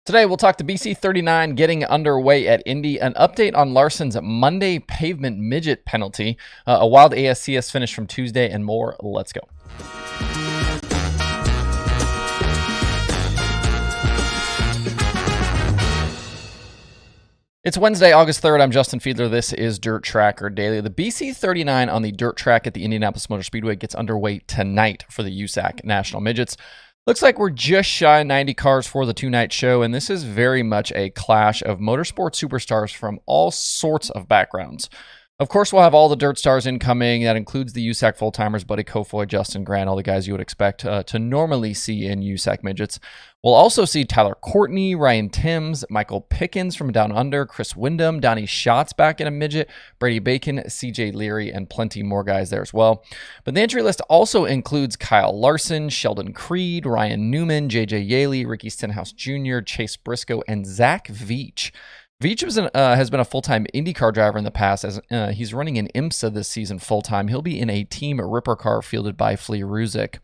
Today, we'll talk to BC39 getting underway at Indy, an update on Larson's Monday pavement midget penalty, a wild ASCS finish from Tuesday, and more. Let's go. It's Wednesday, August 3rd. I'm Justin Fiedler. This is Dirt Tracker Daily. The BC39 on the dirt track at the Indianapolis Motor Speedway gets underway tonight for the USAC National Midgets. Looks like we're just shy of 90 cars for the two-night show, and this is very much a clash of motorsport superstars from all sorts of backgrounds. Of course, we'll have all the dirt stars incoming. That includes the USAC full-timers, Buddy Kofoid, Justin Grant, all the guys you would expect to normally see in USAC midgets. We'll also see Tyler Courtney, Ryan Timms, Michael Pickens from Down Under, Chris Windham, Donnie Schatz back in a midget, Brady Bacon, CJ Leary, and plenty more guys there as well. But the entry list also includes Kyle Larson, Sheldon Creed, Ryan Newman, JJ Yaley, Ricky Stenhouse Jr., Chase Briscoe, and Zach Veach. Veach has been a full-time IndyCar driver in the past, as he's running in IMSA this season full-time. He'll be in a Team Ripper car fielded by Flea Ruzick.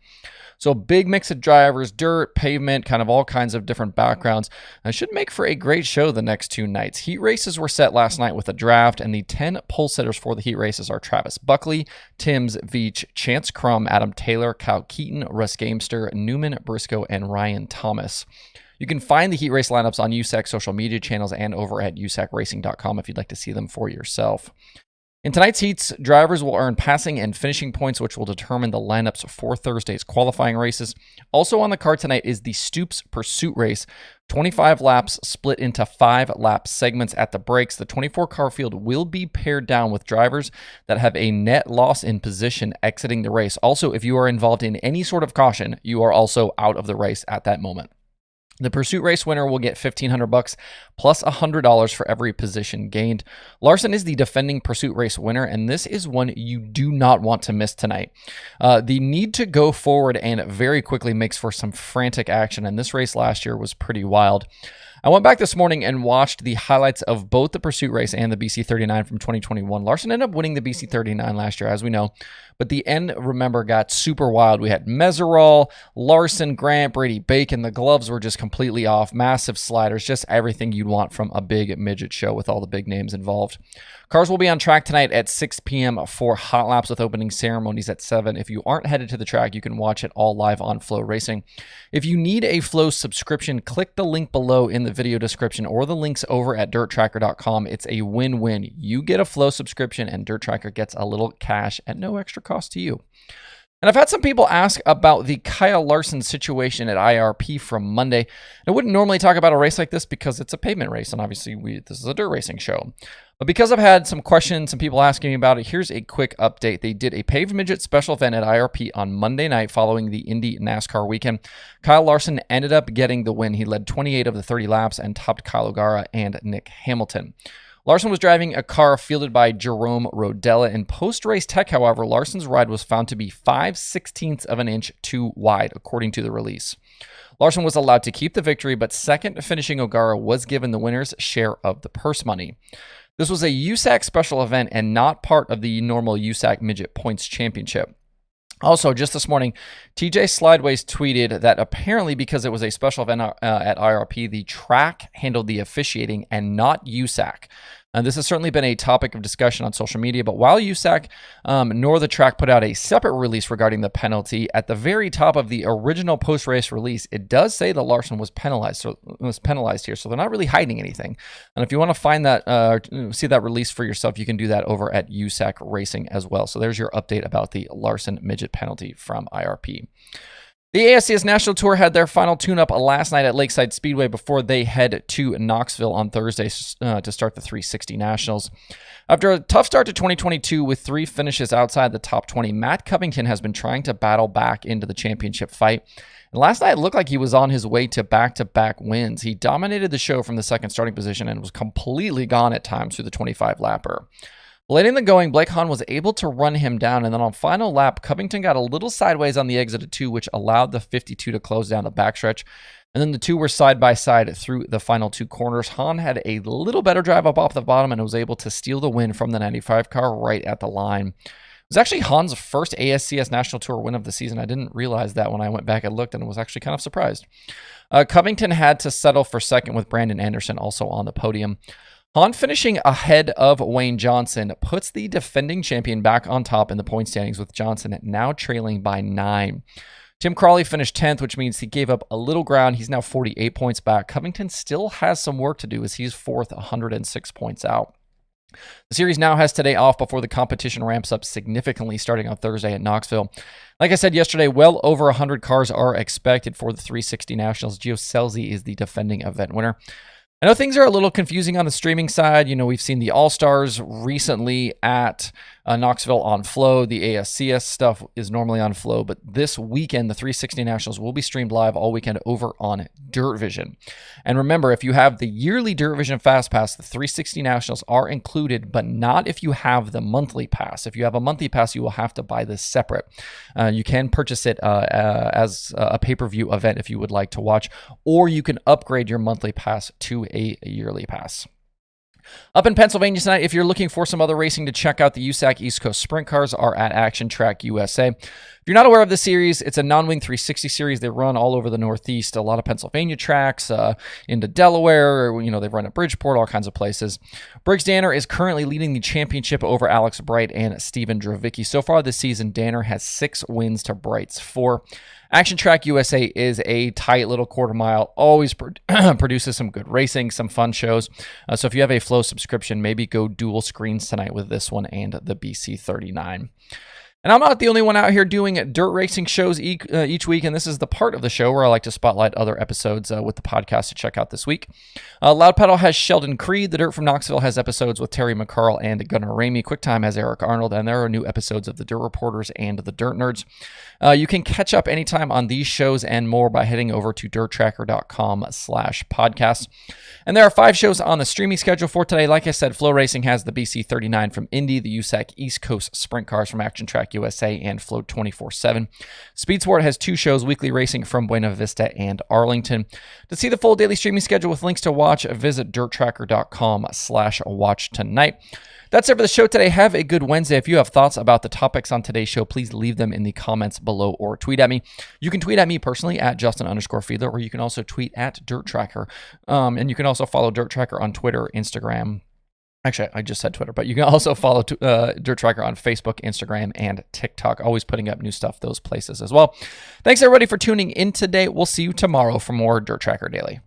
So a big mix of drivers, dirt, pavement, kind of all kinds of different backgrounds. Should make for a great show the next two nights. Heat races were set last night with a draft, and the 10 pole sitters for the heat races are Travis Buckley, Timms, Veach, Chance Crum, Adam Taylor, Kyle Keaton, Russ Gamester, Newman, Briscoe, and Ryan Thomas. You can find the heat race lineups on USAC social media channels and over at usacracing.com if you'd like to see them for yourself. In tonight's heats, drivers will earn passing and finishing points, which will determine the lineups for Thursday's qualifying races. Also on the card tonight is the Stoops Pursuit Race. 25 laps split into 5-lap segments at the breaks. The 24-car field will be paired down with drivers that have a net loss in position exiting the race. Also, if you are involved in any sort of caution, you are also out of the race at that moment. The pursuit race winner will get $1,500 plus $100 for every position gained. Larson is the defending pursuit race winner, and this is one you do not want to miss tonight. The need to go forward and very quickly makes for some frantic action, and this race last year was pretty wild. I went back this morning and watched the highlights of both the pursuit race and the BC39 from 2021. Larson ended up winning the BC39 last year, as we know, but the end, remember, got super wild. We had Meserol, Larson, Grant, Brady Bacon. The gloves were just completely off, massive sliders, just everything you'd want from a big midget show with all the big names involved. Cars will be on track tonight at 6 p.m. for hot laps with opening ceremonies at 7. If you aren't headed to the track, you can watch it all live on Flow Racing. If you need a Flow subscription, click the link below in the video description or the links over at dirttracker.com. It's a win-win. You get a Flow subscription and Dirt Tracker gets a little cash at no extra cost to you. And I've had some people ask about the Kyle Larson situation at IRP from Monday. I wouldn't normally talk about a race like this because it's a pavement race, and obviously this is a dirt racing show. But because I've had some questions, some people asking me about it, here's a quick update. They did a paved midget special event at IRP on Monday night following the Indy NASCAR weekend. Kyle Larson ended up getting the win. He led 28 of the 30 laps and topped Kyle O'Gara and Nick Hamilton. Larson was driving a car fielded by Jerome Rodella. In post-race tech, however, Larson's ride was found to be 5/16 of an inch too wide, according to the release. Larson was allowed to keep the victory, but second finishing O'Gara was given the winner's share of the purse money. This was a USAC special event and not part of the normal USAC Midget Points Championship. Also, just this morning, TJ Slideways tweeted that apparently because it was a special event at IRP, the track handled the officiating and not USAC. This has certainly been a topic of discussion on social media, but while USAC nor the track put out a separate release regarding the penalty, at the very top of the original post-race release, it does say that Larson was penalized here, so they're not really hiding anything. And if you want to find that, see that release for yourself, you can do that over at USAC Racing as well. So there's your update about the Larson midget penalty from IRP. The ASCS National Tour had their final tune-up last night at Lakeside Speedway before they head to Knoxville on Thursday to start the 360 Nationals. After a tough start to 2022 with 3 finishes outside the top 20, Matt Covington has been trying to battle back into the championship fight. And last night it looked like he was on his way to back-to-back wins. He dominated the show from the second starting position and was completely gone at times through the 25-lapper. Late in the going, Blake Hahn was able to run him down, and then on final lap, Covington got a little sideways on the exit of 2, which allowed the 52 to close down the backstretch. And then the two were side by side through the final 2 corners. Hahn had a little better drive up off the bottom and was able to steal the win from the 95 car right at the line. was actually Han's first ASCS National Tour win of the season. I didn't realize that when I went back and looked, and was actually kind of surprised. Covington had to settle for second with Brandon Anderson also on the podium. Han finishing ahead of Wayne Johnson puts the defending champion back on top in the point standings, with Johnson now trailing by 9. Tim Crawley finished 10th, which means he gave up a little ground. He's now 48 points back. Covington still has some work to do as he's 4th, 106 points out. The series now has today off before the competition ramps up significantly starting on Thursday at Knoxville. Like I said yesterday, well over 100 cars are expected for the 360 Nationals. Gio Scelzi is the defending event winner. I know things are a little confusing on the streaming side. You know, we've seen the All-Stars recently at Knoxville on Flow. The ASCS stuff is normally on Flow, but this weekend, the 360 Nationals will be streamed live all weekend over on Dirt Vision. And remember, if you have the yearly Dirt Vision Fast Pass, the 360 Nationals are included, but not if you have the monthly pass. If you have a monthly pass, you will have to buy this separate. You can purchase it as a pay-per-view event if you would like to watch, or you can upgrade your monthly pass to a yearly pass. Up in Pennsylvania tonight, if you're looking for some other racing to check out, the USAC East Coast Sprint Cars are at Action Track USA. If you're not aware of the series, it's a non-wing 360 series. They run all over the Northeast, a lot of Pennsylvania tracks, into Delaware, you know, they've run at Bridgeport, all kinds of places. Briggs Danner is currently leading the championship over Alex Bright and Steven Dravicki. So far this season, Danner has 6 wins to Bright's 4. Action Track USA is a tight little quarter mile, always produces some good racing, some fun shows. So if you have a Flow subscription, maybe go dual screens tonight with this one and the BC39. And I'm not the only one out here doing dirt racing shows each week, and this is the part of the show where I like to spotlight other episodes with the podcast to check out this week. Loud Pedal has Sheldon Creed. The Dirt from Knoxville has episodes with Terry McCarl and Gunnar Ramey. QuickTime has Eric Arnold, and there are new episodes of the Dirt Reporters and the Dirt Nerds. You can catch up anytime on these shows and more by heading over to dirttracker.com/podcast. And there are 5 shows on the streaming schedule for today. Like I said, Flow Racing has the BC39 from Indy, the USAC East Coast Sprint Cars from Action Track USA, and Flow 24/7. Speed Sport has 2 shows, weekly racing from Buena Vista and Arlington. To see the full daily streaming schedule with links to watch, visit dirttracker.com/watch tonight. That's it for the show today. Have a good Wednesday. If you have thoughts about the topics on today's show, please leave them in the comments below or tweet at me. You can tweet at me personally at Justin_Fiedler, or you can also tweet at Dirt Tracker. And you can also follow Dirt Tracker on Twitter, Instagram. Actually, I just said Twitter, but you can also follow Dirt Tracker on Facebook, Instagram, and TikTok. Always putting up new stuff those places as well. Thanks, everybody, for tuning in today. We'll see you tomorrow for more Dirt Tracker Daily.